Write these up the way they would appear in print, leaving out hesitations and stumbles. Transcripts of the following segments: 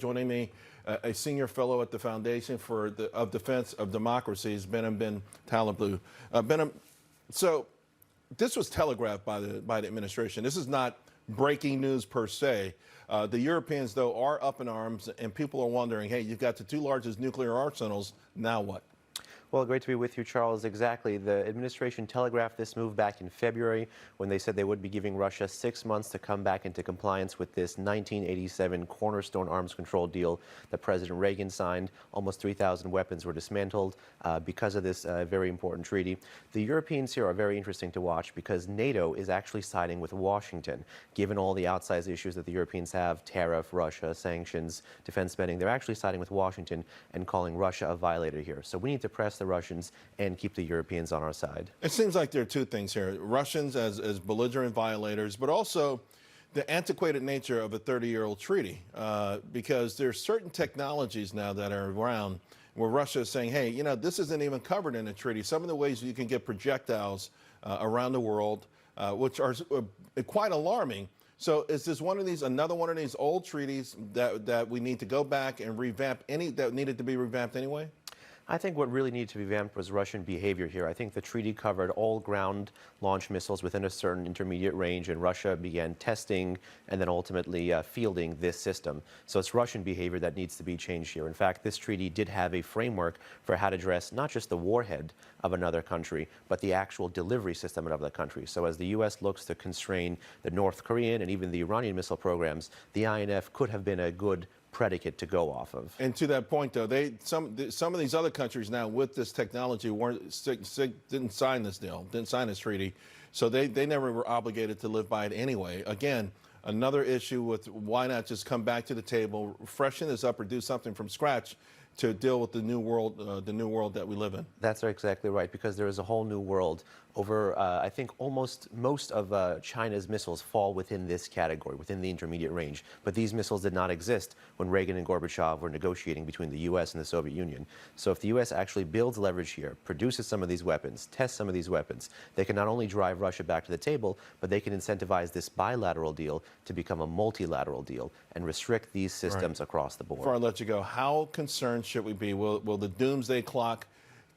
Joining me, a senior fellow at the Foundation for Defense of Democracies, Behnam Taleblu. Behnam, so this was telegraphed by the administration. This is not breaking news per se. The Europeans, though, are up in arms, and people are wondering, hey, you've got the two largest nuclear arsenals, now what? Well, great to be with you, Charles. Exactly. The administration telegraphed this move back in February when they said they would be giving Russia 6 months to come back into compliance with this 1987 cornerstone arms control deal that President Reagan signed. Almost 3,000 weapons were dismantled because of this very important treaty. The Europeans here are very interesting to watch because NATO is actually siding with Washington. Given all the outsized issues that the Europeans have, tariff, Russia, sanctions, defense spending, they're actually siding with Washington and calling Russia a violator here. So we need to press the Russians and keep the Europeans on our side. It seems like there are two things here. Russians as belligerent violators, but also the antiquated nature of a 30-year-old treaty, because there's certain technologies now that are around where Russia is saying, hey, you know, this isn't even covered in the treaty. Some of the ways you can get projectiles around the world, which are quite alarming. So is this another one of these old treaties that we need to go back and revamp, that needed to be revamped anyway? I think what really needed to be revamped was Russian behavior here. I think the treaty covered all ground launch missiles within a certain intermediate range, and Russia began testing and then ultimately fielding this system. So it's Russian behavior that needs to be changed here. In fact, this treaty did have a framework for how to address not just the warhead of another country, but the actual delivery system of another country. So as the U.S. looks to constrain the North Korean and even the Iranian missile programs, the INF could have been a good predicate to go off of. And to that point, though, some of these other countries now with this technology didn't sign this deal, didn't sign this treaty, so they never were obligated to live by it anyway. Again, another issue with why not just come back to the table, freshen this up, or do something from scratch to deal with the new world that we live in. That's exactly right, because there is a whole new world. Over, I think, most of China's missiles fall within this category, within the intermediate range. But these missiles did not exist when Reagan and Gorbachev were negotiating between the U.S. and the Soviet Union. So if the U.S. actually builds leverage here, produces some of these weapons, tests some of these weapons, they can not only drive Russia back to the table, but they can incentivize this bilateral deal to become a multilateral deal and restrict these systems across the board. Before I let you go, how concerned should we be? Will the doomsday clock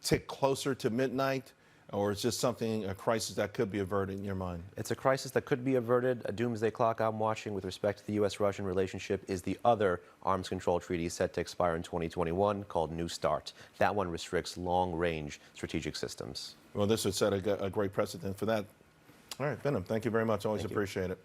tick closer to midnight? Or is this a crisis that could be averted in your mind? It's a crisis that could be averted. A doomsday clock I'm watching with respect to the U.S.-Russian relationship is the other arms control treaty set to expire in 2021 called New START. That one restricts long-range strategic systems. Well, this would set a great precedent for that. All right, Behnam, thank you very much. Always appreciate it.